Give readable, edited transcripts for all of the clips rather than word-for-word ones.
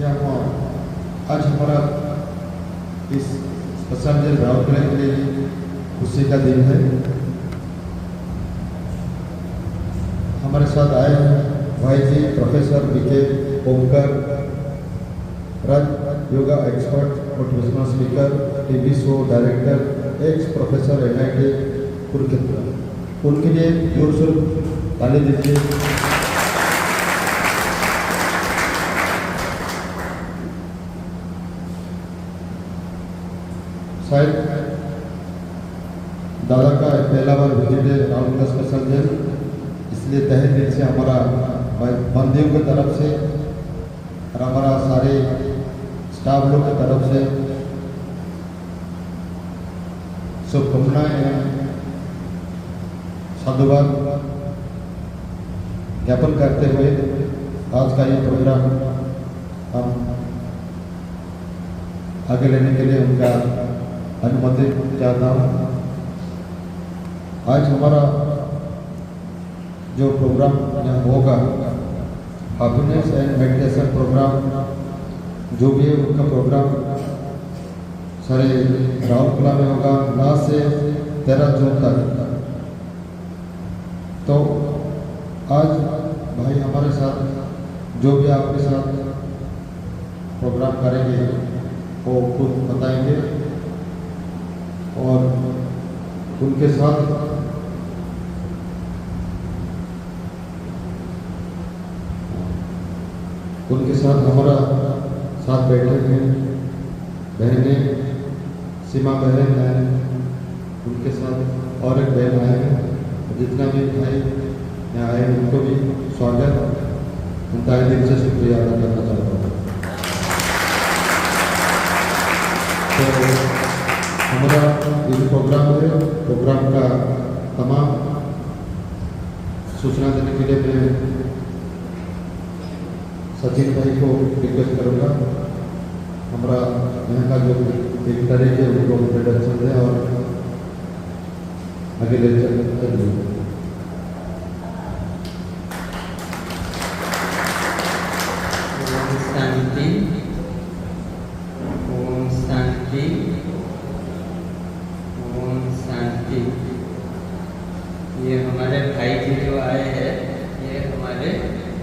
या वो आज हमारा इस स्पेशल राउरकेला के लिए खुशी का दिन है। हमारे साथ आए हैं भाई जी professor BK Omkar, Raj yoga expert, motivational speaker, TV show director, ex professor NIT Kurukshetra. उनके लिए जोर से ताली दीजिए। शायद दादा का पहला बार विजिट है राउरकेला स्पेशल जेल, इसलिए तहे दिल से हमारा बंदियों की तरफ से और हमारा सारे स्टाफ लोग की तरफ से शुभकामनाएं साधुवाद ज्ञापन करते हुए आज का ये प्रोग्राम हम आगे लेने के लिए उनका अनुमति चाहता हूँ। आज हमारा जो प्रोग्राम होगा हैप्पीनेस एंड मेडिटेशन प्रोग्राम, जो भी है उनका प्रोग्राम सारे राउरकेला में होगा 9 से 13 जून तक। तो आज भाई हमारे साथ जो भी आपके साथ प्रोग्राम करेंगे वो खुद बताएंगे और उनके साथ हमारा साथ बैठे हैं बहनें, सीमा बहन है, उनके साथ और एक बहन आए हैं। जितना भी भाई यहाँ आए उनको भी स्वागत, तहे दिल से शुक्रिया अदा करना चाहता हूँ। तो हमारा ये प्रोग्राम है, प्रोग्राम का तमाम सूचना देने के लिए मैं सचिन भाई को रिक्वेस्ट करूँगा। हमारा यहाँ का जो एक तरीके उनको इंट्रोडक्शन दें और आगे ले चलिए। ये हमारे भाई जी जो आए हैं, ये हमारे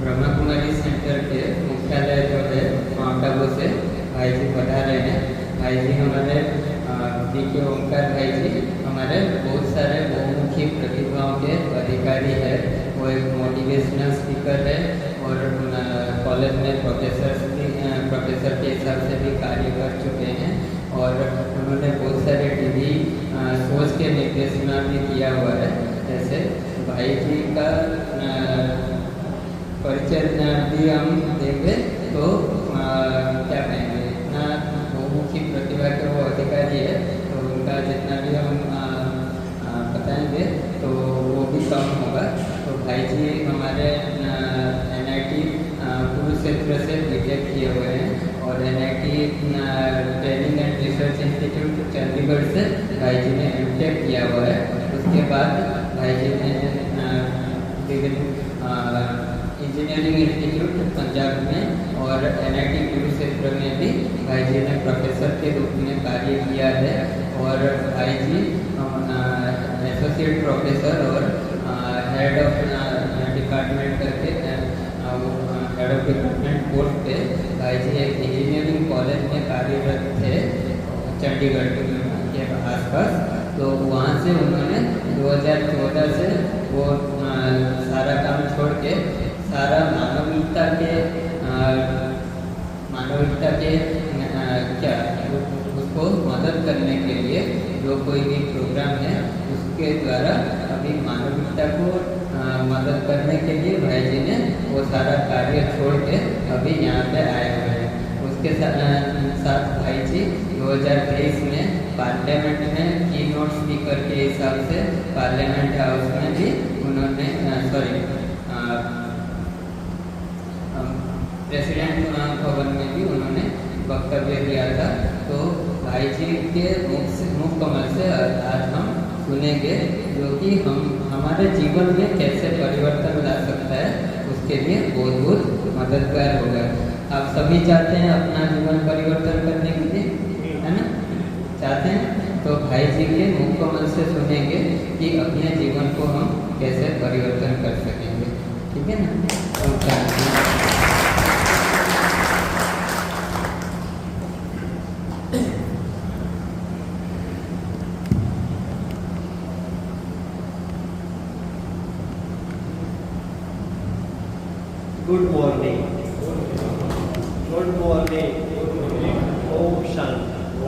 ब्रह्मा कुमारी सेंटर के मुख्यालय जो है माउंट आबू से भाई जी पढ़ा रहे हैं। भाई जी हमारे बीके ओमकार भाई जी हमारे बहुत सारे बहुमुखी प्रतिभाओं के अधिकारी है। वो एक मोटिवेशनल स्पीकर है और कॉलेज में प्रोफेसर के हिसाब से भी कार्य कर चुके हैं और उन्होंने बहुत सारे टीवी शोज के निर्देशना भी किया हुआ है। जैसे भाई जी का परिचय भी हम देंगे तो क्या कहेंगे, इतना बहुमुखी प्रतिभा के वो अधिकारी है तो उनका जितना भी हम बताएंगे तो वो भी कम होगा। तो भाई जी हमारे NIT कुरुक्षेत्र से BTech किए हुए हैं और NIT training and research institute Chandigarh से भाई जी ने MTech किया हुआ है। उसके बाद भाई जी ने इंजीनियरिंग इंस्टीट्यूट पंजाब में और NIT कुरुक्षेत्र में भी भाई जी ने प्रोफेसर के रूप में कार्य किया है। और भाई जी एसोसिएट प्रोफेसर और हेड ऑफ डिपार्टमेंट करके हेड ऑफ डिपार्टमेंट पोस्ट पे भाई जी एक इंजीनियरिंग कॉलेज में कार्यरत थे चंडीगढ़ के आसपास। तो वहाँ से उन्होंने 2014 से वो सारा काम छोड़ के सारा मानविकता के क्या उसको मदद करने के लिए जो कोई भी प्रोग्राम है उसके द्वारा अभी मानविकता को मदद करने के लिए भाई जी ने वो सारा कार्य छोड़ के अभी यहाँ पे आए हुए हैं। उसके साथ भाई जी 2023 में पार्लियामेंट में की नोट स्पीकर के हिसाब से पार्लियामेंट हाउस में भी उन्होंने प्रेसिडेंट भवन में भी उन्होंने वक्तव्य दिया था। तो भाई जी के मुख कमल से आज हम सुनेंगे जो कि हमारे जीवन में कैसे परिवर्तन ला सकता है, उसके लिए बहुत बहुत मददगार होगा। आप सभी चाहते हैं अपना जीवन परिवर्तन करने के लिए, है ना? चाहते हैं तो भाई जी के मुकम्मल से सुनेंगे कि अपने जीवन को हम कैसे परिवर्तन कर सकेंगे, ठीक है ना? तो good morning, good morning, Om Shanti.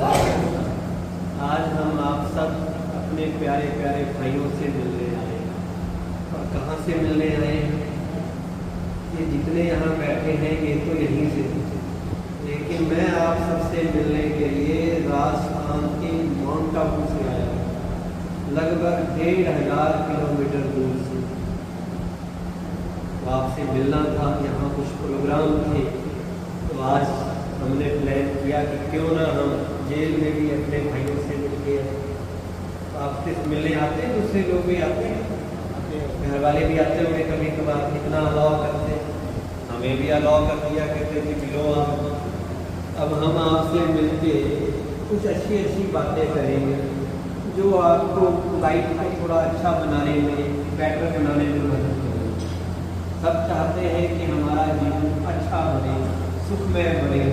आज हम आप सब अपने प्यारे प्यारे भाइयों से मिलने आए हैं। और कहाँ से मिलने आए हैं? ये जितने यहाँ बैठे हैं ये तो यहीं से, लेकिन मैं आप सबसे मिलने के लिए राजस्थान के माउंट आबू से आया हूँ, लगभग 1500 किलोमीटर दूर से। आपसे मिलना था, यहाँ कुछ प्रोग्राम थे, तो आज हमने प्लान किया कि क्यों ना हम जेल में भी अपने भाइयों से मिलके आपसे मिलने आते हैं। दूसरे लोग भी आते हैं, घर वाले भी आते होंगे कभी कभार, इतना अलाउ करते, हमें भी अलाउ कर दिया करते कि मिलो आप। अब हम आपसे मिलके कुछ अच्छी अच्छी बातें करेंगे जो आपको लाइफ को थोड़ा अच्छा बनाने में, बेटर बनाने में मदद करेंगे। सब चाहते हैं कि हमारा जीवन अच्छा बने, सुखमय बने,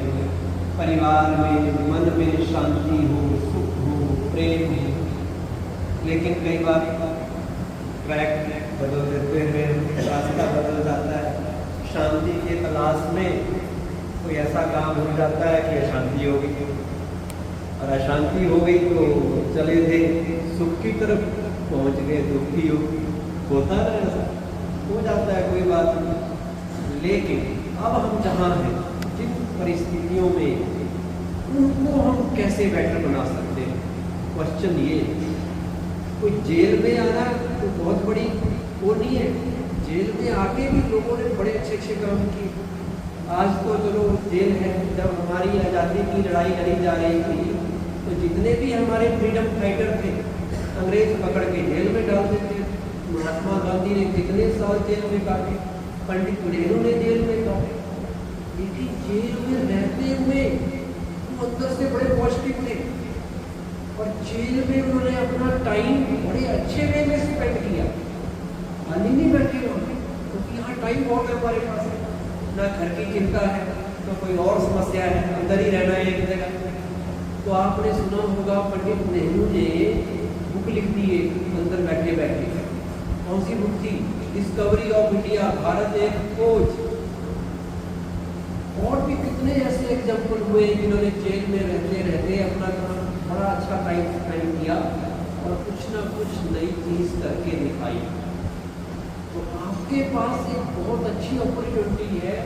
परिवार में, मन में शांति हो, सुख हो, प्रेम हो। लेकिन कई बार ट्रैक बदल देते हैं, रास्ता बदल जाता है, शांति के तलाश में कोई ऐसा काम हो जाता है कि अशांति हो गई, और अशांति हो गई तो चले थे सुख की तरफ, पहुंच गए दुखी होता है, हो जाता है, कोई बात नहीं। लेकिन अब हम जहाँ हैं, जिन परिस्थितियों में, उनको हम कैसे बेटर बना सकते हैं? क्वेश्चन ये, कोई जेल में आना तो बहुत बड़ी वो नहीं है, जेल में आके भी लोगों ने बड़े अच्छे अच्छे काम किए। आज तो चलो जेल है, जब हमारी आज़ादी की लड़ाई लड़ी जा रही थी तो जितने भी हमारे फ्रीडम फाइटर थे, अंग्रेज पकड़ के जेल में डाल देते। महात्मा गांधी ने कितने साल जेल में काटे, पंडित नेहरू ने जेल में काटे, लेकिन जेल में रहते हुए वो अंदर से बड़े पॉजिटिव थे, और जेल में उन्होंने अपना टाइम बड़े अच्छे वे में स्पेंड किया। खाली नहीं बैठे वहाँ, क्योंकि यहाँ टाइम बहुत है हमारे पास, ना घर की चिंता है, तो कोई और समस्या है, अंदर ही रहना है एक जगह। तो आपने सुना होगा पंडित नेहरू ने बुक लिख दी है अंदर बैठे बैठे। कौन सी बुक थी? डिस्कवरी ऑफ इंडिया, भारत एक खोज। और भी कितने ऐसे एग्जाम्पल हुए जिन्होंने जेल में रहते रहते अपना बड़ा अच्छा टाइम स्पेंड किया और कुछ ना कुछ नई चीज करके दिखाई। तो आपके पास एक बहुत अच्छी अपॉर्चुनिटी है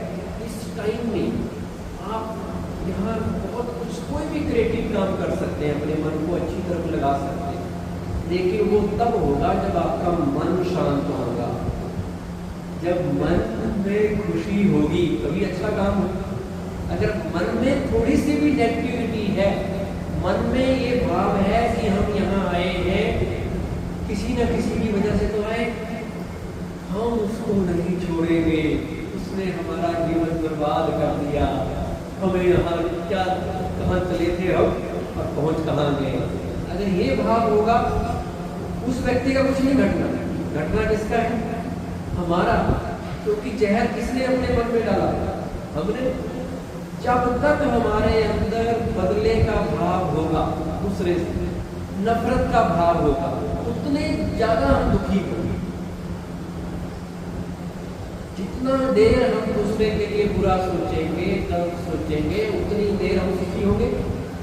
इस टाइम में, आप यहाँ बहुत कुछ, कोई भी क्रिएटिव काम कर सकते हैं, अपने मन को अच्छी तरफ लगा सकते हैं, लेकिन वो तब होगा जब आपका मन शांत होगा। जब मन में खुशी होगी तभी अच्छा काम होगा। अगर मन में थोड़ी सी भी नेगेटिविटी है, मन में ये भाव है कि हम यहाँ आए हैं किसी न किसी की वजह से तो आए, हम उसको नहीं छोड़ेंगे, उसने हमारा जीवन बर्बाद कर दिया, हमें यहाँ क्या, कहाँ चले थे हम और पहुँच कहाँ गए। अगर ये भाव होगा, उस व्यक्ति का कुछ नहीं घटना, घटना किसका है? हमारा। क्योंकि जहर किसने अपने मन में डाला? हमने। जब तक हमारे अंदर बदले का भाव होगा, दूसरे से नफरत का भाव होगा, उतने ज्यादा हम दुखी होंगे। जितना देर हम दूसरे के लिए बुरा सोचेंगे, गलत सोचेंगे, उतनी देर हम सुखी होंगे।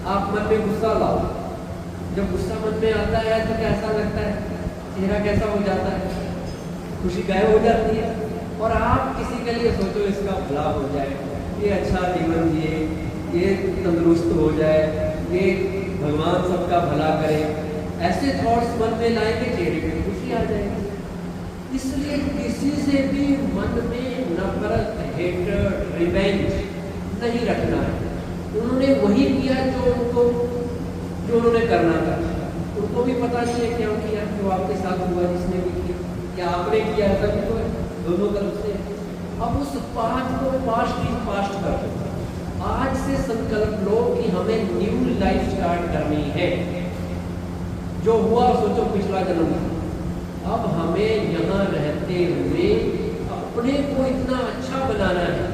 आप मन में गुस्सा लाओ, जब गुस्सा मन में आता है तो कैसा लगता है? चेहरा कैसा हो जाता है? खुशी गायब हो जाती है। और आप किसी के लिए सोचो इसका भला हो जाए, ये अच्छा जीवन जिए, ये तंदुरुस्त हो जाए, ये भगवान सबका भला करे, ऐसे थॉट्स मन में लाएंगे, चेहरे पे खुशी आ जाएगी। इसलिए किसी से भी मन में नफरत, हेट्रेड, रिवेंज नहीं रखना है। उन्होंने वही किया जो उन्होंने करना था। उनको भी पता नहीं है क्या किया, जो आपके साथ हुआ, जिसने भी किया, क्या आपने किया, ऐसा भी तो है दोनों तरफ से। अब उस पास्ट को पास्ट कर दो। आज से संकल्प लो कि हमें न्यू लाइफ स्टार्ट करनी है। जो हुआ सोचो पिछला जन्म, अब हमें यहाँ रहते हुए अपने को इतना अच्छा बनाना है।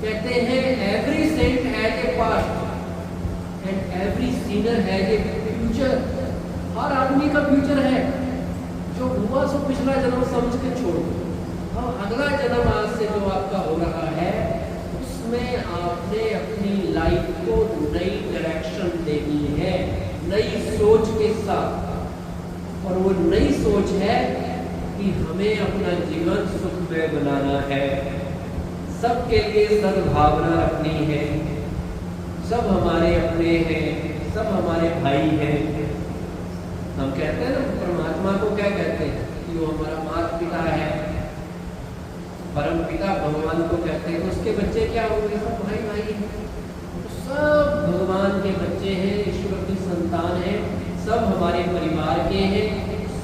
कहते हैं every saint has a past and every sinner has a future. हर आदमी का फ्यूचर है। जो हुआ सो पिछला जन्म समझ के छोड़ दो। अब अगला जन्म आज से जो आपका हो रहा है, उसमें आपने अपनी लाइफ को नई डायरेक्शन देनी है, नई सोच के साथ। और वो नई सोच है कि हमें अपना जीवन सुखमय बनाना है, सबके लिए सद्भावना रखनी है। सब हमारे अपने हैं, सब हमारे भाई हैं। हम कहते हैं ना परमात्मा को क्या कहते हैं कि वो हमारा माता पिता है, परम पिता भगवान को कहते हैं। उसके बच्चे क्या होंगे? सब भाई भाई हैं। तो सब भगवान के बच्चे हैं, ईश्वर की संतान है, सब हमारे परिवार के हैं।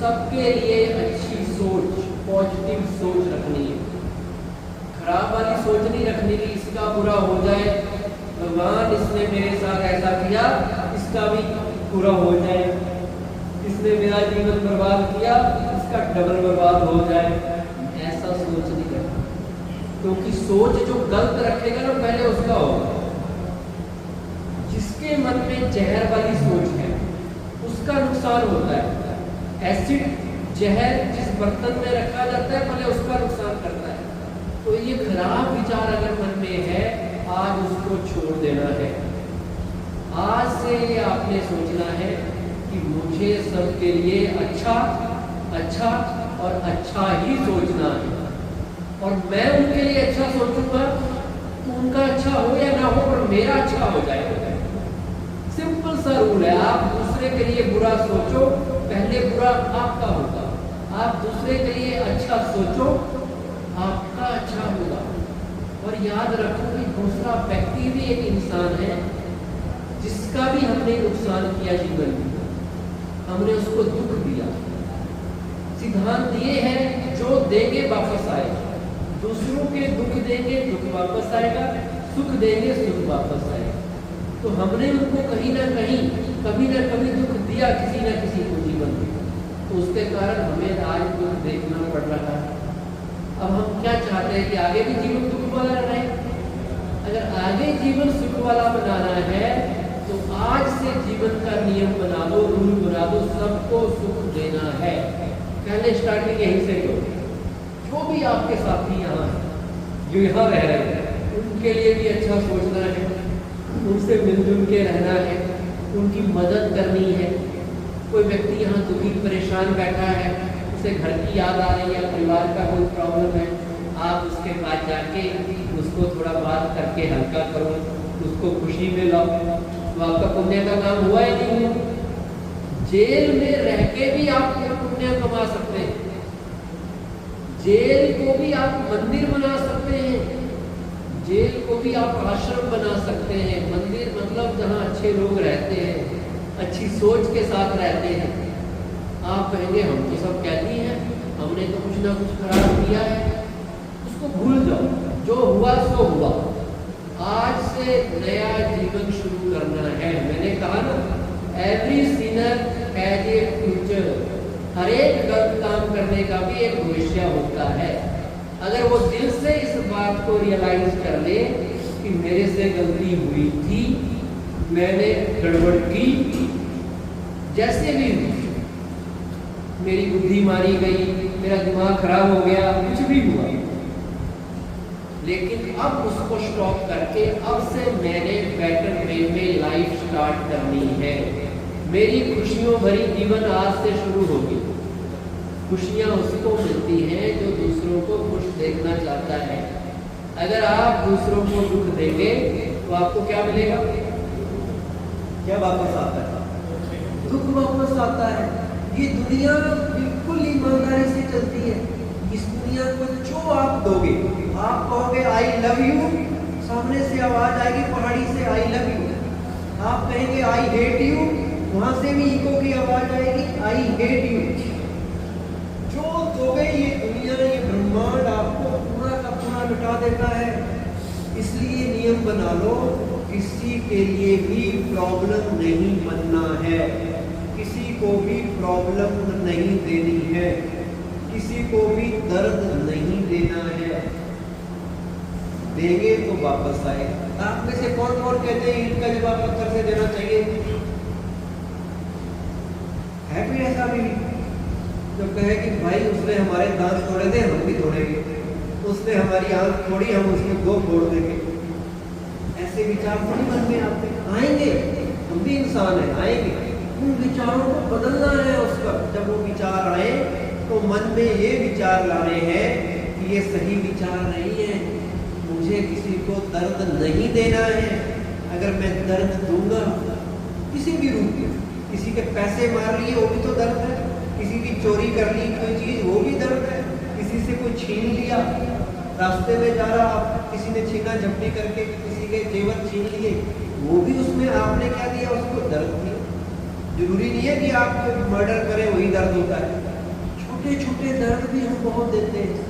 सबके लिए अच्छी सोच, पॉजिटिव सोच रखनी है। खराब वाली सोच नहीं रखनी कि इसका बुरा हो जाए, भगवान इसने मेरे साथ ऐसा किया, इसका भी बुरा हो जाए, इसने मेरा जीवन बर्बाद किया, इसका डबल बर्बाद हो जाए। ऐसा सोच नहीं रखना, क्योंकि सोच जो गलत रखेगा ना पहले उसका होगा। जिसके मन में जहर वाली सोच है उसका नुकसान होता है। एसिड जहर जिस बर्तन में रखा जाता है पहले उसका नुकसान करता है। तो ये खराब विचार अगर मन में है, आज उसको छोड़ देना है। आज से ये आपने सोचना है कि मुझे सबके लिए अच्छा अच्छा और अच्छा ही सोचना है। और मैं उनके लिए अच्छा सोचूंगा तो उनका अच्छा हो या ना हो, पर मेरा अच्छा हो जाएगा। सिंपल सा रूल है। आप दूसरे के लिए बुरा सोचो, पहले बुरा आपका होगा। आप दूसरे के लिए अच्छा सोचो, आपका अच्छा होगा। और याद रखो कि दूसरा व्यक्ति भी एक इंसान है जिसका भी हमने नुकसान किया जीवन में, हमने उसको दुख दिया। सिद्धांत ये है, जो देंगे वापस आएगा। दूसरों के दुख देंगे, दुख वापस आएगा, सुख देंगे, सुख वापस आएगा। तो हमने उनको कहीं ना कहीं, कभी ना कभी दुख दिया किसी न किसी को जीवन में, तो उसके कारण हमें आज दुख देखना पड़ रहा है। अब हम क्या चाहते हैं कि आगे भी जीवन दुख वाला रहे। अगर आगे जीवन सुख वाला बनाना है तो आज से जीवन का नियम बना दो, रूल बना दो, सबको सुख देना है। पहले स्टार्टिंग यहीं से करो। जो भी आपके साथी यहाँ हैं, जो यहाँ रह रहे हैं, उनके लिए भी अच्छा सोचना है, उनसे मिलजुल के रहना है, उनकी मदद करनी है। कोई व्यक्ति यहाँ दुखी परेशान बैठा है, उसे घर की याद आ रही है, परिवार का कोई प्रॉब्लम है, आप उसके पास जाके उसको थोड़ा बात करके हल्का करो, उसको खुशी में लाओ, तो आपका पुण्य का काम हुआ ही नहीं हुआ। जेल में रह के भी आप पुण्य कमा सकते हैं। जेल को भी आप मंदिर बना सकते हैं, जेल को भी आप आश्रम बना सकते हैं। मंदिर मतलब जहाँ अच्छे लोग रहते हैं, अच्छी सोच के साथ रहते हैं। आप कहेंगे हम तो सब कहती हैं, हमने तो कुछ ना कुछ खराब किया है, उसको भूल जाओ। जो हुआ सो हुआ। आज से नया जीवन शुरू करना है। मैंने कहा ना, every sinner has a future. हर एक गलत काम करने का भी एक भविष्य होता है। अगर वो दिल से इस बात को रियलाइज कर ले कि मेरे से गलती हुई थी, मैंने गड़बड़ की, जैसे भी मेरी बुद्धि मारी गई, मेरा दिमाग खराब हो गया, कुछ भी हुआ, लेकिन अब उसको स्टॉप करके अब से मैंने बेटर वे में लाइफ स्टार्ट करनी है। मेरी खुशियों भरी जीवन आज से शुरू होगी। खुशियाँ उसको मिलती हैं जो दूसरों को खुश देखना चाहता है। अगर आप दूसरों को दुख देंगे तो आपको क्या मिलेगा? क्या वापस आता है? दुख वापस आता है। ये दुनिया बिल्कुल ईमानदारी से चलती है। इस दुनिया को जो आप दोगे, आप कहोगे आई लव यू, सामने से आवाज आएगी पहाड़ी से आई लव यू। आप कहेंगे आई हेट यू, वहां से भी इको की आवाज आएगी आई हेट यू। जो दोगे ये दुनिया, ये ब्रह्मांड आपको पूरा का पूरा लुटा देता है। इसलिए नियम बना लो, किसी के लिए भी प्रॉब्लम नहीं बनना है, किसी को भी प्रॉब्लम नहीं देनी है, किसी को भी दर्द नहीं देना है। देंगे तो वापस आए। आप में से कौन कौन कहते हैं ईंट का जवाब पत्थर से देना चाहिए? है कोई ऐसा भी जो कहे कि भाई उसने हमारे दांत तोड़े थे, हम भी तोड़ेंगे, उसने हमारी आंख तोड़ी, हम उसके 2 फोड़ देंगे? ऐसे विचार थोड़ी मन में आते आएंगे। हम भी इंसान हैं, आएंगे। उन विचारों को बदलना है उस वक्त। जब वो विचार आए तो मन में ये विचार लाने हैं कि ये सही विचार नहीं है, मुझे किसी को दर्द नहीं देना है। अगर मैं दर्द दूंगा किसी भी रूप में, किसी के पैसे मार लिए वो भी तो दर्द है, किसी की चोरी कर ली कोई चीज वो भी दर्द है, किसी से कोई छीन लिया, रास्ते में जा रहा आप किसी ने छीना झपटी करके किसी के जेवर छीन लिए, वो भी उसमें आपने क्या दिया, उसको दर्द दिया। जरूरी नहीं है कि आप मर्डर करें वही दर्द होता है, छोटे छोटे दर्द भी हम बहुत देते हैं।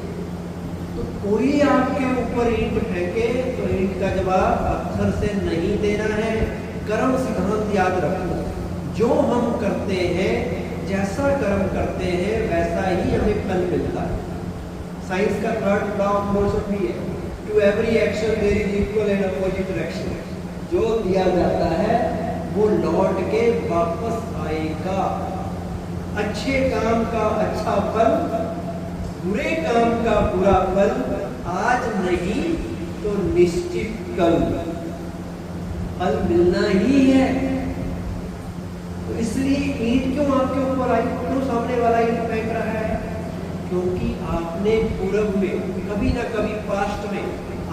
तो कोई आपके ऊपर ईंट फेंके तो ईंट का जवाब पत्थर से नहीं देना है। कर्म सिद्धांत याद रखो, जो हम करते हैं, जैसा कर्म करते हैं वैसा ही हमें फल मिलता है। साइंस का थर्ड लॉ ऑफ मोशन भी है, to every action there is equal and opposite reaction. जो दिया जाता है वो लौट के वापस आएगा। अच्छे काम का अच्छा फल, बुरे काम का बुरा फल, आज नहीं तो निश्चित कल फल मिलना ही है। तो इसलिए ईंट क्यों आपके ऊपर आई, क्यों सामने वाला ईंट फेंक रहा है? क्योंकि आपने पूर्व में कभी ना कभी पास्ट में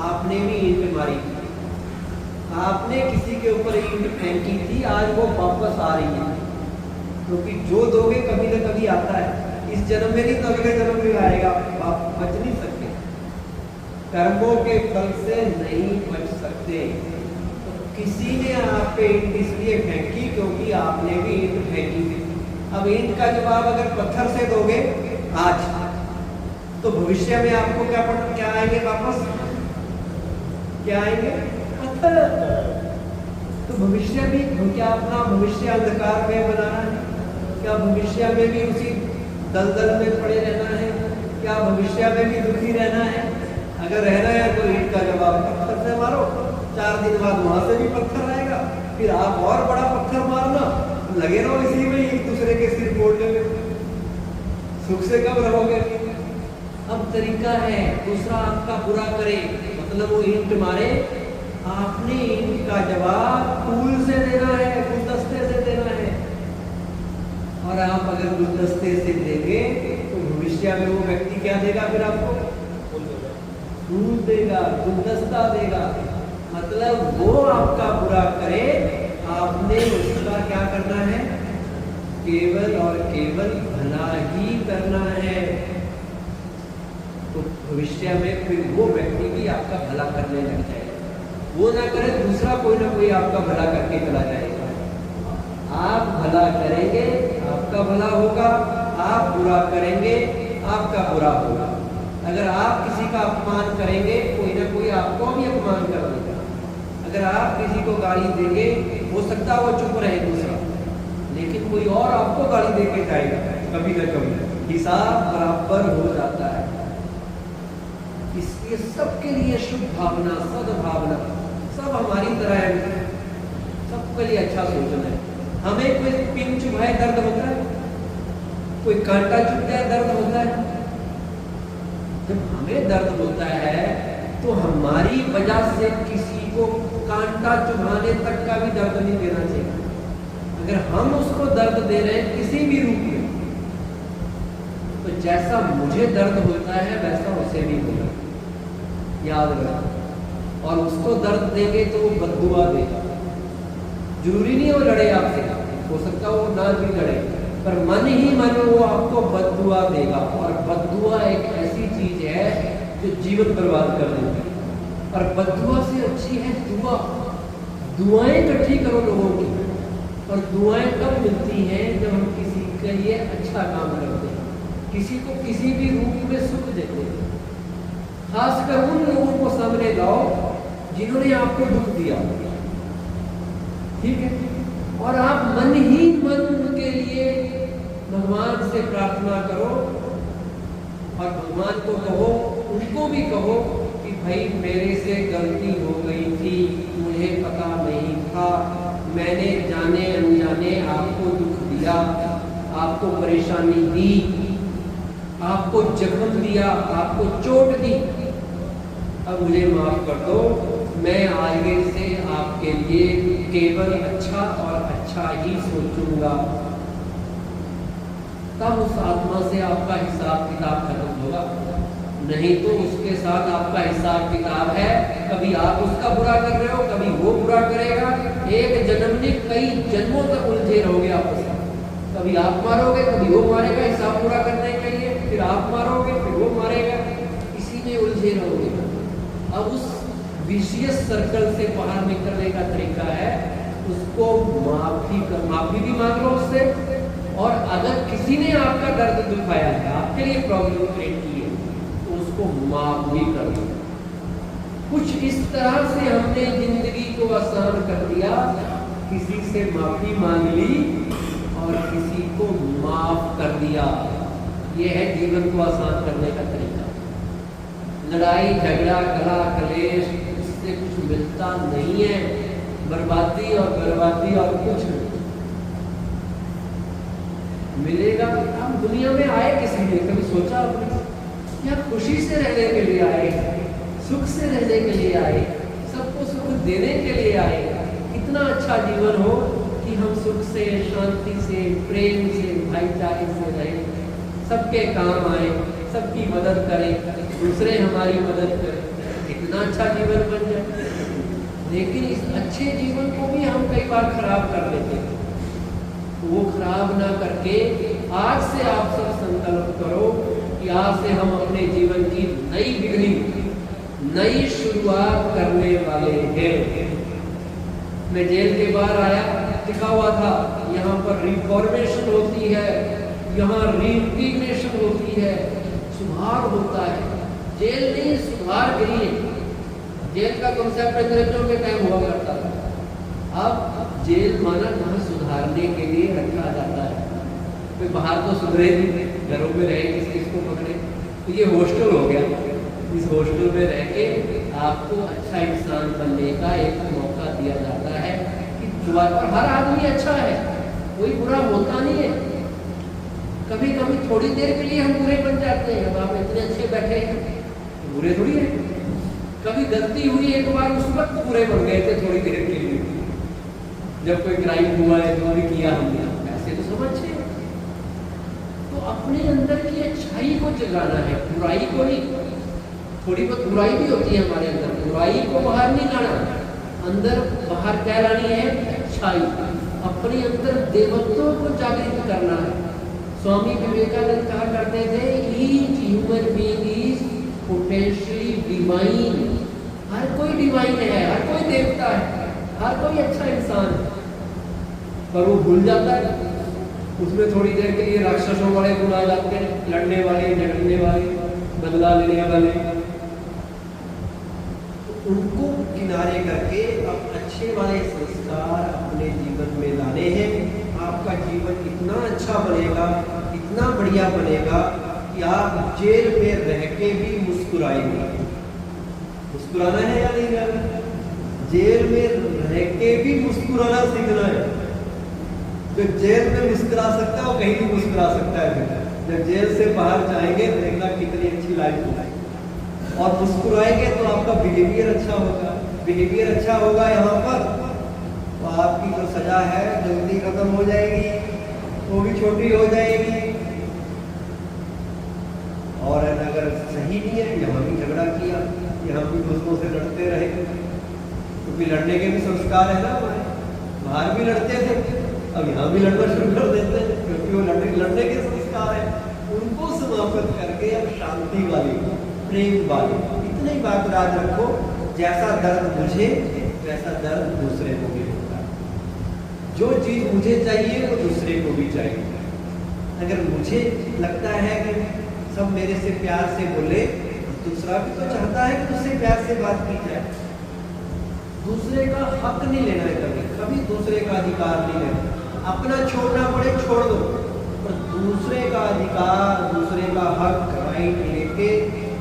आपने भी ईंट मारी थी, आपने किसी के ऊपर ईंट फेंकी थी, आज वो वापस आ रही है। क्योंकि जो दोगे कभी ना कभी आता है, इस जन्म में नहीं तो अगले जन्म में आएगा, आप बच नहीं सकते, कर्मों के फल से नहीं बच सकते। तो किसी ने आप पे ईंट इसलिए फेंकी क्योंकि आपने भी ईंट फेंकी थी। अब ईंट का जवाब अगर पत्थर से दोगे आज, तो भविष्य में आपको क्या आएंगे वापस, क्या आएंगे? पत्थर। तो भविष्य भी क्या अपना भविष्य अंधकार में बनाना है? क्या भविष्य में भी उसी दलदल में पड़े रहना है? क्या भविष्य में भी दुखी रहना है? अगर रहना है तो ईंट का जवाब पत्थर से मारो, 4 दिन बाद वहां से भी पत्थर आएगा, फिर आप और बड़ा पत्थर मारना, लगे रहो इसी में, एक दूसरे के सिर फोड़ने में, सुख से कब रहोगे? अब तरीका है, दूसरा आपका बुरा करे, मतलब वो ईंट मारे, आपने ईंट का जवाब फूल से देना है, गुलदस्ते से देना है। और आप अगर गुलदस्ते से देंगे तो भविष्य में वो व्यक्ति क्या देगा? फिर आपको फूल देगा, गुलदस्ता देगा। मतलब वो आपका बुरा करे, आपने उसका क्या करना है? केवल और केवल भला ही करना है। तो भविष्य में फिर वो व्यक्ति भी आपका भला करने लग जाएगा। वो ना करे, दूसरा कोई ना कोई आपका भला करके चला जाएगा। आप भला करेंगे, आपका भला होगा, आप बुरा करेंगे, आपका बुरा होगा। अगर आप किसी का अपमान करेंगे, कोई ना कोई आपको भी अपमान कर देगा। अगर आप किसी को गाली देंगे, हो सकता है वो चुप रहे दूसरा, लेकिन कोई और आपको गाली दे के जाएगा, कभी ना कभी हिसाब बराबर हो जाता है। इसलिए सबके लिए शुभ भावना, सद्भावना, सब हमारी तरह है, सबके लिए अच्छा सोचना है। हमें कोई पिन चुभाए दर्द होता है, कोई कांटा चुभ जाए दर्द होता है। जब हमें दर्द होता है तो हमारी वजह से किसी को कांटा चुभाने तक का भी दर्द नहीं देना चाहिए। अगर हम उसको दर्द दे रहे हैं किसी भी रूप में, तो जैसा मुझे दर्द होता है वैसा उसे भी होगा, याद रखो। और उसको दर्द देंगे तो वो बद्दुआ देगा। जरूरी नहीं वो लड़े आपसे, हो सकता वो ना भी लड़े, पर मन ही मन वो आपको बद्दुआ देगा। और बद्दुआ एक ऐसी चीज है जो जीवन बर्बाद कर देती है। और बद्दुआ से अच्छी है दुआ। दुआएं इकट्ठी करो लोगों की, और दुआएं कब मिलती हैं? जब हम किसी के लिए अच्छा काम करते हैं, किसी को किसी भी रूप में सुख देते हैं। खासकर उन लोगों को लाओ जिन्होंने आपको दुख दिया, ठीक है, और आप मन ही मन उनके लिए भगवान से प्रार्थना करो और भगवान को कहो, उनको भी कहो कि भाई मेरे से गलती हो गई थी, मुझे पता नहीं था, मैंने जाने अनजाने आपको दुख दिया, आपको परेशानी दी, आपको जख्म दिया, आपको चोट दी, अब मुझे माफ कर दो, मैं आगे से आपके लिए केवल अच्छा और अच्छा ही सोचूंगा। तब उस आत्मा से आपका हिसाब किताब खत्म होगा, नहीं तो उसके साथ आपका हिसाब किताब है, कभी आप उसका बुरा कर रहे हो, कभी वो बुरा करेगा, एक जन्म में कई जन्मों तक उलझे रहोगे आपस में, कभी आप मारोगे कभी वो मारेगा हिसाब पूरा करने के लिए, फिर आप मारोगे फिर वो मारेगा, इसी में उलझे रहोगे। अब उस विशियस सर्कल से बाहर निकलने का तरीका है उसको माफी भी मांग लो उससे, और अगर किसी ने आपका दर्द दुखाया है, आपके लिए प्रॉब्लम क्रिएट की है, तो उसको माफ भी कर दो। कुछ इस तरह से हमने जिंदगी को आसान कर दिया, किसी से माफी मांग ली और किसी को माफ कर दिया। ये है जीवन को आसान करने का तरीका। लड़ाई झगड़ा कला कलेश इससे कुछ मिलता नहीं है, बर्बादी और बर्बादी और कुछ नहीं मिलेगा। हम दुनिया में आए किस लिए, कभी सोचा आपने? या खुशी से रहने के लिए आए, सुख से रहने के लिए आए, सबको सुख देने के लिए आए। कितना अच्छा जीवन हो कि हम सुख से, शांति से, प्रेम से, भाईचारे से रहें, सबके काम आए, सबकी मदद करें, दूसरे हमारी मदद करें, कितना अच्छा जीवन बन जाए। लेकिन इस अच्छे जीवन को भी हम कई बार खराब कर देते हैं। वो खराब ना करके आज से आप सब संकल्प करो कि आज से हम अपने जीवन की नई बिगनिंग, नई शुरुआत करने वाले हैं। मैं जेल के बाहर आया, लिखा हुआ था यहाँ पर रिफॉर्मेशन होती है, यहाँ रीइंटीग्रेशन होती है, सुधार होता है। जेल नहीं, सुधार गृह। जेल का कॉन्सेप्ट अंग्रेजों के टाइम हुआ करता था। अब जेल माना कहाँ सुधारने के लिए रखा जाता है। कोई बाहर तो सुधरे नहीं, घरों में रहे, किस किस को पकड़े, तो ये हॉस्टल हो गया। इस हॉस्टल में रह के आपको अच्छा इंसान बनने का एक मौका दिया जाता है कि दोबारा। और हर आदमी अच्छा है, कोई बुरा होता नहीं है। कभी कभी थोड़ी देर के लिए हम बुरे बन जाते हैं। अब आप इतने अच्छे बैठे हैं, तो बुरे थोड़ी है। कभी गलती हुई एक बार, उस वक्त बुरे बन गए थे थोड़ी देर के लिए, जब कोई क्राइम हुआ है जो भी किया हमने, ऐसे तो सब अच्छे हैं। तो अपने अंदर की अच्छाई को जगाना है, बुराई को नहीं। थोड़ी बहुत बुराई भी होती है हमारे अंदर, बुराई को बाहर नहीं लाना, अंदर बाहर क्या लानी है? अच्छाई। अपने अंदर देवत्व को जागृत करना है। स्वामी विवेकानंद कहा करते थे, each human being is potentially divine. हर कोई डिवाइन है, हर कोई देवता है, हर कोई अच्छा इंसान है, पर वो भूल जाता है। उसमें थोड़ी देर के लिए राक्षसों वाले गुण आ जाते हैं, लड़ने वाले, झगड़ने वाले, बदला लेने वाले। उनको किनारे करके अब अच्छे वाले संस्कार अपने जीवन में लाने हैं। आपका जीवन इतना अच्छा बनेगा, इतना बढ़िया बनेगा कि आप जेल में रह के भी मुस्कुराएंगे। मुस्कुराना है या नहीं रहना? जेल में रह के भी मुस्कुराना सीखना है। जो जेल में मुस्कुरा सकता है वो कहीं भी मुस्कुरा सकता है। जब जेल से बाहर जाएंगे तो देखना कितनी अच्छी लाइफ होगी। और मुस्कुराएंगे तो आपका बिहेवियर अच्छा होगा। बिहेवियर अच्छा होगा यहाँ पर तो आपकी जो सजा है जल्दी खत्म हो जाएगी, वो भी छोटी हो जाएगी। और अगर सही नहीं है, यहाँ भी झगड़ा किया, यहाँ भी दूसरों से लड़ते रहे, क्योंकि तो लड़ने के भी संस्कार है ना हमारे। बाहर भी लड़ते थे, अब यहाँ भी लड़ना शुरू कर देते हैं, क्योंकि वो लड़ने के संस्कार है। उनको समाप्त करके अब शांति वाली, प्रेम वाली, इतनी बात याद रखो, जैसा दर्द मुझे वैसा दर्द दूसरे को भी होता है। जो चीज मुझे चाहिए वो दूसरे को भी चाहिए। अगर मुझे लगता है कि सब मेरे से प्यार से बोले, दूसरा भी तो चाहता है कि उससे प्यार से बात की जाए। दूसरे का हक नहीं लेना है, कभी कभी दूसरे का अधिकार नहीं लेना। अपना छोड़ना पड़े छोड़ दो, पर दूसरे का अधिकार, दूसरे का हक, राइट लेके,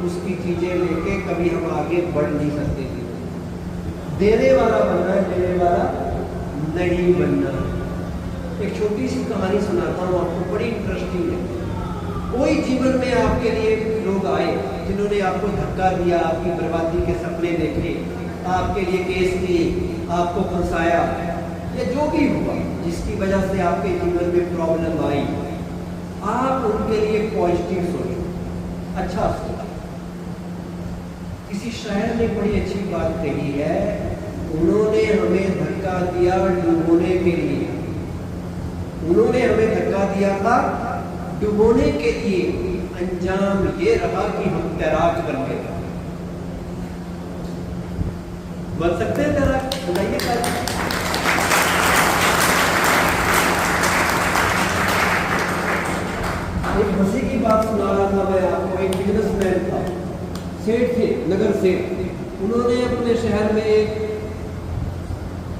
उसकी चीजें लेके कभी हम आगे बढ़ नहीं सकते। देने वाला बनना है, देने वाला नहीं बनना। एक छोटी सी कहानी सुनाता हूँ आपको, बड़ी इंटरेस्टिंग है। कोई जीवन में आपके लिए लोग आए जिन्होंने आपको धक्का दिया, आपकी बर्बादी के सपने देखे, आपके लिए केस किए, आपको फंसाया, या जो भी हुआ जिसकी वजह से आपके जीवन में प्रॉब्लम आई, आप उनके लिए पॉजिटिव सोचो, अच्छा सोचो। किसी शायर ने बड़ी अच्छी बात कही है, उन्होंने हमें धक्का दिया डुबोने के लिए, उन्होंने हमें धक्का दिया था डुबोने के लिए, अंजाम ये रहा कि हम तैराक बन गए। बन सकते हैं तैराक? बताइए क्या। एक मजे की बात सुना रहा था मैं आपको। एक बिजनेसमैन था, सेठ थे, नगर सेठ। उन्होंने अपने शहर में एक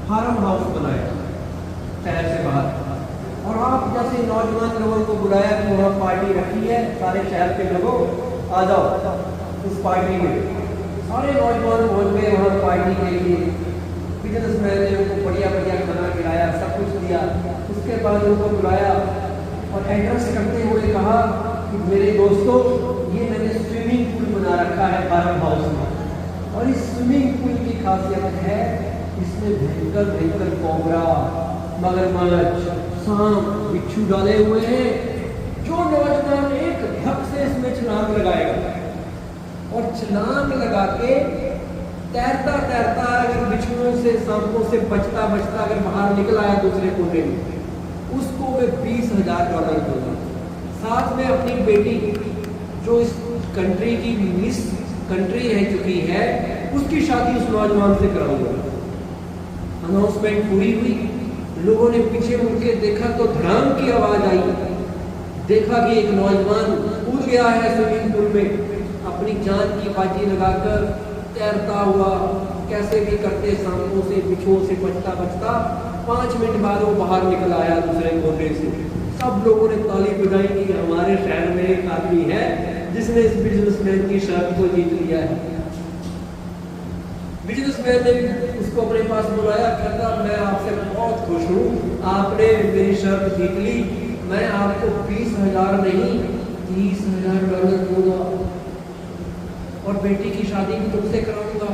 फार्म हाउस बनाया शहर से बाहर, और आप जैसे नौजवान लोगों को बुलाया कि वहाँ पार्टी रखी है, सारे शहर के लोगों आ जाओ उस पार्टी में। सारे नौजवान पहुँच गए वहाँ पार्टी के लिए। बिजनेसमैन ने उनको बढ़िया बढ़िया खाना खिलाया, सब कुछ दिया। उसके बाद उनको बुलाया और एड्रेस करते हुए कहा कि मेरे दोस्तों, ये मैंने स्विमिंग पूल बना रखा है फार्म हाउस में, और इस स्विमिंग पूल की खासियत है इसमें भयंकर भयंकर कोबरा, मगरमच्छ, सांप, बिच्छू डाले हुए हैं। जो नौजवान एक धक से इसमें छलांग लगाएगा और छलांग लगा के तैरता तैरता अगर बिच्छुओं से, सांपों से बचता बचता अगर बाहर निकल आया दूसरे कोने में, उसको मैं $20,000 दूंगा। साथ में अपनी बेटी जो इस कंट्री की मिस कंट्री रह चुकी है, उसकी शादी उस नौजवान से कराऊंगा। अनाउंसमेंट पूरी हुई, लोगों ने पीछे मुड़ के देखा तो धड़ाम की आवाज आई। देखा कि एक नौजवान कूद गया है स्विमिंग पूल में, अपनी जान की बाजी लगाकर तैरता हुआ, कैसे भी करते सांपों से, बिच्छुओं से बचता बचता 5 मिनट बाद वो बाहर निकल आया दूसरे कोने से। सब लोगों ने ताली बजाई कि हमारे शहर में एक आदमी है जिसने इस बिजनेसमैन की शर्त को जीत लिया है। बिजनेसमैन ने उसको अपने पास बुलाया, कहता मैं आपसे बहुत खुश हूँ, आपने मेरी शर्त जीत ली, मैं आपको 20,000 नहीं $30,000 दूंगा और बेटी की शादी भी तुमसे कराऊंगा।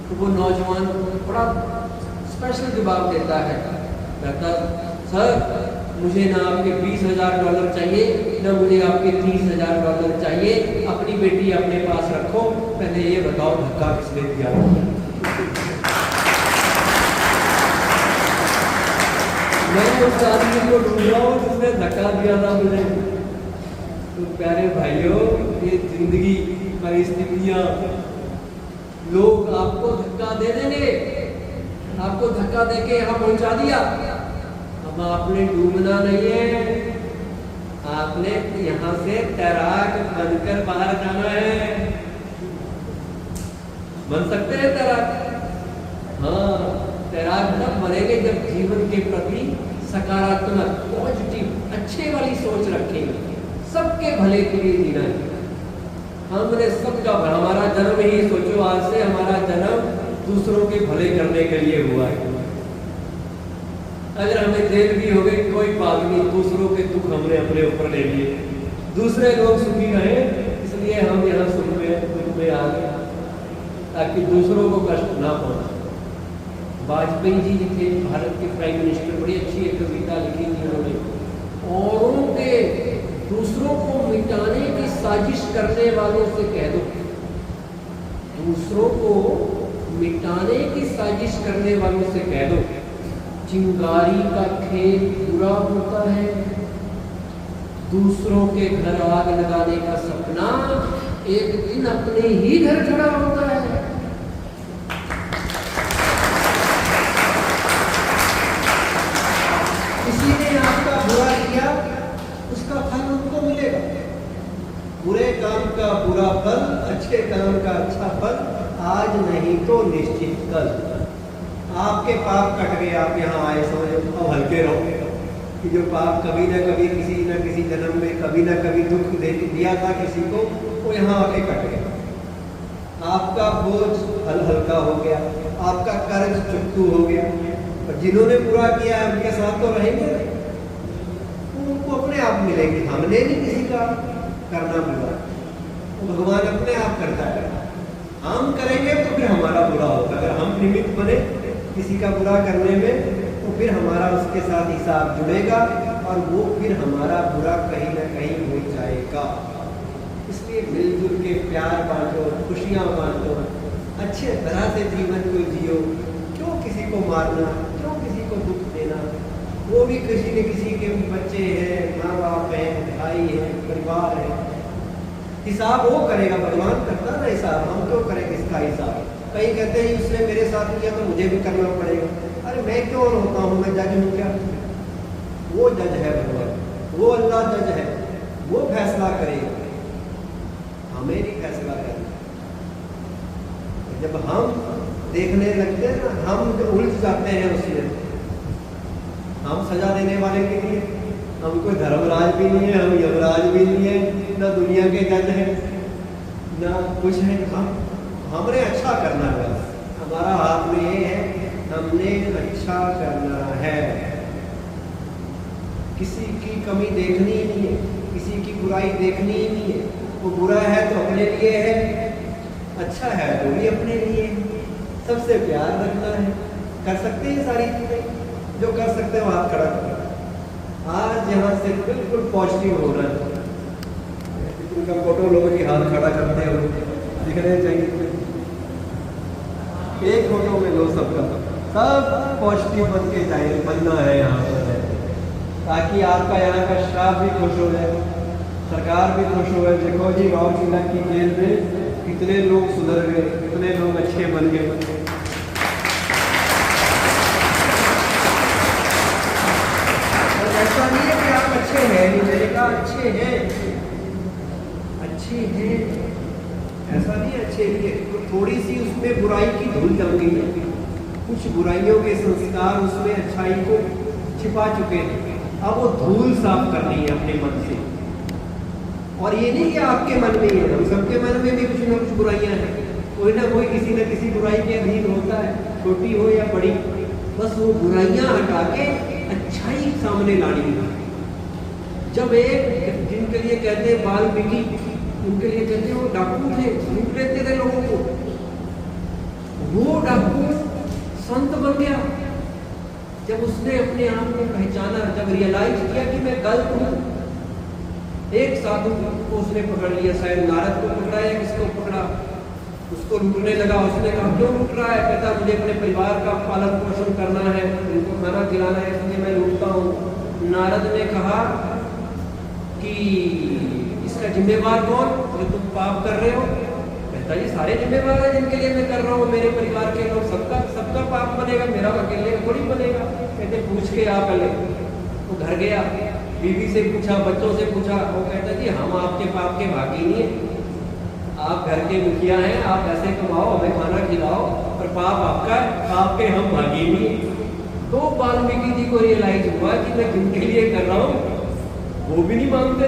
तो वो नौजवान बड़ा स्पेशल जवाब देता है, कहता सर मुझे ना आपके $20,000 चाहिए, ना मुझे आपके $30,000 चाहिए, अपनी बेटी अपने पास रखो, पहले ये बताओ धक्का किसने दिया। मैं उस आदमी को ढूंढ रहा हूँ जिसने धक्का दिया था मुझे। तो प्यारे भाइयों, ये जिंदगी परिस्थितियाँ, लोग आपको धक्का दे देंगे, आपको धक्का देके यहाँ पहुंचा दिया, अब आपने डूबना नहीं है, आपने यहाँ से तैराक बनकर बाहर जाना है। बन सकते हैं तैराक? हाँ, तैराक तब बनेंगे जब जीवन के प्रति सकारात्मक, पॉजिटिव, अच्छे वाली सोच रखेंगे, सबके भले के लिए जीना है। हमने सबका, हमारा जन्म ही, सोचो आज से हमारा जन्म दूसरों के भले करने के लिए हुआ है। अगर हमें जेल भी हो गई कोई बात नहीं, दूसरों के दुख हमने अपने ऊपर ले लिए, दूसरे लोग सुखी रहे इसलिए हम यहाँ सुख में आ गए, ताकि दूसरों को कष्ट ना पहुंचे। वाजपेयी जी थे भारत के प्राइम मिनिस्टर, बड़ी अच्छी एक कविता लिखी थी उन्होंने, औरों के, दूसरों को मिटाने की साजिश करने वालों से कह दो, दूसरों को मिटाने की साजिश करने वालों से कह दो, चिंगारी का खेल बुरा होता है, दूसरों के घर आग लगाने का सपना एक दिन अपने ही घर खड़ा होता है। किसी ने आपका बुरा किया, उसका फल उनको मिलेगा। बुरे काम का बुरा फल अच्छे काम का अच्छा फल आज नहीं तो निश्चित कल। आपके पाप कट गए, आप यहाँ आए, समझो अब हल्के रहो कि जो पाप कभी ना कभी किसी न किसी जन्म में कभी ना कभी दुख दिया था किसी को, वो यहाँ आके कट गया। आपका बोझ हल्का हो गया, आपका कर्ज चुकतू हो गया। और जिन्होंने बुरा किया है उनके साथ तो रहेंगे, उनको अपने आप मिलेंगे। हमने नहीं किसी का करना बुरा, भगवान अपने आप करता है। हम करेंगे तो फिर हमारा बुरा होगा। अगर हम निमित्त बने किसी का बुरा करने में, तो फिर हमारा उसके साथ हिसाब जुड़ेगा और वो फिर हमारा बुरा कहीं ना कहीं हो जाएगा। इसलिए मिलजुल के प्यार बांटो, खुशियाँ बांटो, अच्छे तरह से जीवन को जियो। क्यों किसी को मारना, क्यों किसी को दुख देना? वो भी किसी न किसी के बच्चे हैं, माँ बाप हैं, भाई हैं, परिवार है। हिसाब वो करेगा, भगवान करता ना हिसाब, हम क्यों करेंगे इसका हिसाब? कई कहते हैं उसने मेरे साथ किया तो मुझे भी करना पड़ेगा। अरे मैं क्यों होता हूँ, मैं जज हूँ क्या? वो जज है भगवान, वो अल्लाह जज है, वो फैसला करेगा, हमें नहीं फैसला करना। जब हम देखने लगते हैं ना, हम उलझ जाते हैं उसमें। हम सजा देने वाले के लिए, हम कोई धर्मराज भी नहीं है, हम यमराज भी नहीं है, ना दुनिया के जज हैं, ना कुछ है। हमने अच्छा करना है, हमारा हाथ में ये है, हमने अच्छा करना है। किसी की कमी देखनी ही नहीं है, किसी की बुराई देखनी ही नहीं है। वो बुरा है तो अपने लिए है, अच्छा है तो भी अपने लिए है। सबसे प्यार रखना है। कर सकते हैं सारी चीजें, जो कर सकते हो हाथ खड़ा करो। आज यहाँ से बिल्कुल पॉजिटिव हो रहा है। उनका फोटो लोगों की हाथ खड़ा करते हो दिखने चाहिए। एक फोटो में लो सबका, सब पॉजिटिव बन के जाए, बनना है यहाँ पर, ताकि आपका यहाँ का स्टाफ भी खुश हो जाए, सरकार भी खुश हो जाए। देखो जी राउरकेला की जेल में कितने लोग सुधर गए, कितने लोग अच्छे बन गए। ऐसा नहीं है कि आप अच्छे हैं, नहीं, मैंने कहा अच्छे हैं, अच्छे हैं, ऐसा नहीं अच्छे नहीं है। तो थोड़ी सी उसमें बुराई की धूल जम गई है, कुछ बुराइयों के संस्कार उसमें अच्छाई को छिपा चुके हैं। अब वो धूल साफ करनी है अपने मन से। और ये नहीं कि आपके मन में ही है, हम सबके मन में भी कुछ ना कुछ बुराइयां हैं। कोई ना कोई किसी न किसी बुराई के अधीन होता है, छोटी हो या बड़ी। बस वो बुराइयां हटा के अच्छाई सामने लानी है। जब एक जिनके लिए कहते हैं वाल्मीकि, उनके लिए कहते हैं वो डाकू थे, लूट लेते थे लोगों को, वो डाकू संत बन गया जब उसने अपने आप को पहचाना, जब रियलाइज किया कि मैं गलत हूँ। एक साधु को उसने पकड़ लिया, शायद नारद को पकड़ा या किसको पकड़ा, उसको लूटने लगा। उसने कहा क्यों लूट रहा है? कहता मुझे अपने परिवार का पालन पोषण करना है, उनको खाना खिलाना है, इसलिए मैं लूटता हूँ। नारद ने कहा कि इसका जिम्मेवार कौन, जो तुम पाप कर रहे हो? कहता ये सारे जिम्मेवार हैं जिनके लिए मैं कर रहा हूँ, मेरे परिवार के लोग, सबका पाप बनेगा, मेरा अकेले का थोड़ी बनेगा। कहते पूछ के आ पहले। वो घर गया, बीवी से पूछा, बच्चों से पूछा। वो कहता जी हम आपके पाप के भागी नहीं है, आप घर के मुखिया हैं, आप ऐसे कमाओ, हमें खाना खिलाओ, और पाप आपका है, पाप के हम भागी नहीं है। तो वाल्मीकि जी को रियलाइज हुआ कि मैं किनके लिए कर रहा हूँ, वो भी नहीं मानते,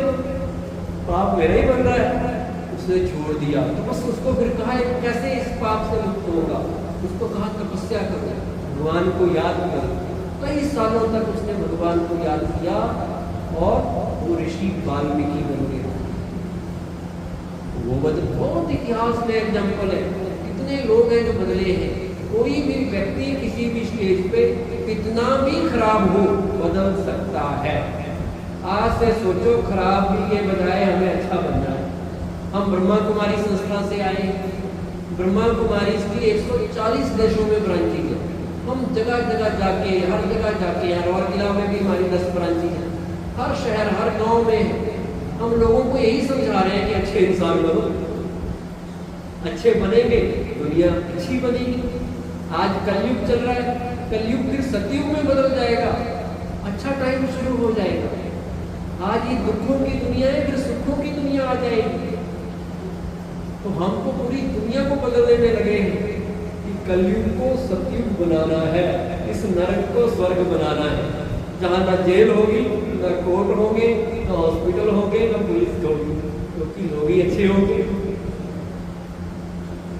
पाप मेरा ही बन रहा है। उसने छोड़ दिया। तो बस उसको फिर कहा कैसे इस पाप से मुक्त होगा? उसको कहा तपस्या करो, भगवान को याद करो। कई सालों तक उसने भगवान को याद किया और वो ऋषि वाल्मीकि बन गए। वो बहुत इतिहास में एग्जाम्पल है, कितने लोग हैं जो बदले हैं। कोई भी व्यक्ति किसी भी स्टेज पे कितना भी खराब हो बदल सकता है। आज से सोचो खराब भी के बजाय हमें अच्छा बनना है। हम ब्रह्मा कुमारी संस्था से आए। ब्रह्मा कुमारी की 140 देशों में ब्रांचेज है। हम जगह जगह जाके, हर जगह जाके, राउरकेला में भी हमारी 10 ब्रांचेज हैं, हर शहर हर गांव में हम लोगों को यही समझा रहे हैं कि अच्छे इंसान बनो, अच्छे बनेंगे दुनिया अच्छी बनेगी। आज कलयुग चल रहा है, कलयुग फिर सतयुग में बदल जाएगा, अच्छा टाइम शुरू हो जाएगा। आज ये दुखों की दुनिया है, फिर सुखों की दुनिया आ जाएगी। तो हमको पूरी दुनिया को बदलने में लगे हैं कि कलयुग को सतयुग बनाना है, इस नरक को स्वर्ग बनाना है, जहाँ ना जेल होगी, ना कोर्ट होंगे, ना हॉस्पिटल होंगे, ना पुलिस होगी, क्योंकि लोग ही अच्छे होंगे।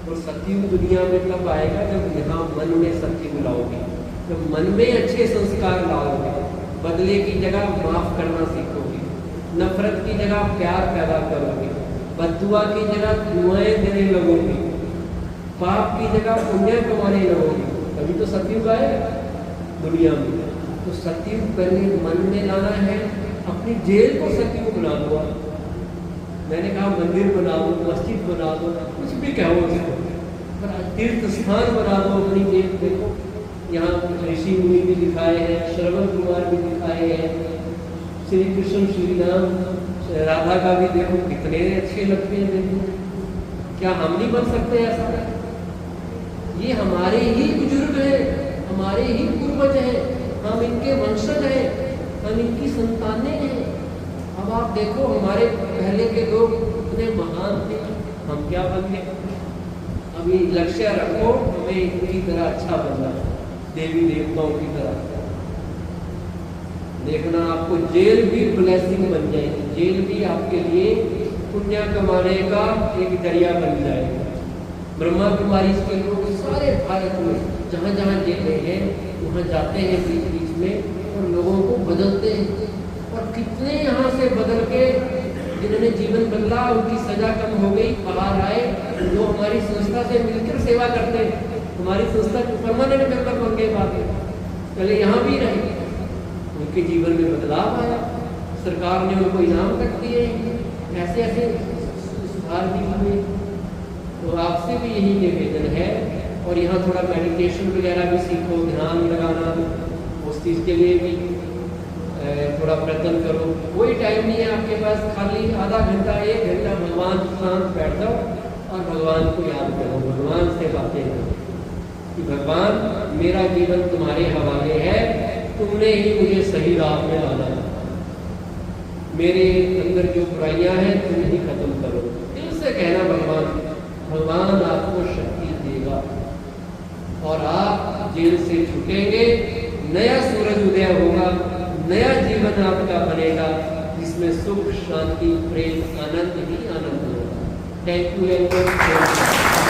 तो सतयुग दुनिया में तब आएगा जब यहाँ मन में सतयुग लाओगे, जब मन में अच्छे संस्कार लाओगे, बदले की जगह माफ करना सीखोगे, नफरत की जगह प्यार पैदा करोगे, बद्दुआ की जगह दुआएं देने लगोगे, पाप की जगह पुण्य कमाने लगोगे, तभी तो सतयुग आएगा दुनिया में। तो सतयुग करने मन में लाना है। अपनी जेल को सतयुग बना दो। मैंने कहा मंदिर बना दो, मस्जिद बना दो, कुछ भी कहो उसको, पर तीर्थ स्थान बना दो अपनी जेल। देखो यहाँ ऋषि मुनि भी दिखाए हैं, श्रवण कुमार भी दिखाए हैं, श्री कृष्ण श्री राम राधा का भी देखो कितने अच्छे लगते हैं। देखो क्या हम नहीं बन सकते ऐसा? ये हमारे ही बुजुर्ग हैं, हमारे ही पूर्वज हैं, हम इनके वंशज हैं, हम इनकी संतानें हैं। अब आप देखो हमारे पहले के लोग इतने महान थे, हम क्या बन गए? अभी लक्ष्य रखो हमें इनकी तरह अच्छा बनना, देवी देवताओं की तरह। देखना आपको जेल भी ब्लेसिंग बन जाएगी, जेल भी आपके लिए पुण्य कमाने का एक जरिया बन जाएगा। ब्रह्मा कुमारी के लोग सारे भारत में जहाँ जहाँ जेलें हैं वहाँ जाते हैं बीच बीच में और लोगों को बदलते हैं। और कितने यहाँ से बदल के जिन्होंने जीवन बदला, उनकी सजा कम हो गई, बाहर आए, जो हमारी संस्था से मिलकर सेवा करते हैं। हमारी संस्था के परमानेंट मेंबर बन गए, बाद में पहले यहाँ भी रहे, उनके जीवन में बदलाव आया, सरकार ने उनको इनाम तक दिए, ऐसे ऐसे सुधार भी हुए। तो आपसे भी यही निवेदन है। और यहाँ थोड़ा मेडिटेशन वगैरह भी सीखो, ध्यान लगाना, उस चीज़ के लिए भी थोड़ा प्रयत्न करो। कोई टाइम नहीं है आपके पास, खाली आधा घंटा 1 घंटा भगवान के साथ बैठ जाओ और भगवान को याद करो, भगवान से बातें करो कि भगवान मेरा जीवन तुम्हारे हवाले है, तुमने ही मुझे सही राह में लाना है, मेरे अंदर जो बुराइयां हैं तुम ही खत्म करो। दिल से कहना भगवान आपको शक्ति देगा और आप जेल से छूटेंगे, नया सूरज उदय होगा, नया जीवन आपका बनेगा जिसमें सुख शांति प्रेम आनंद ही आनंद होगा। Thank you.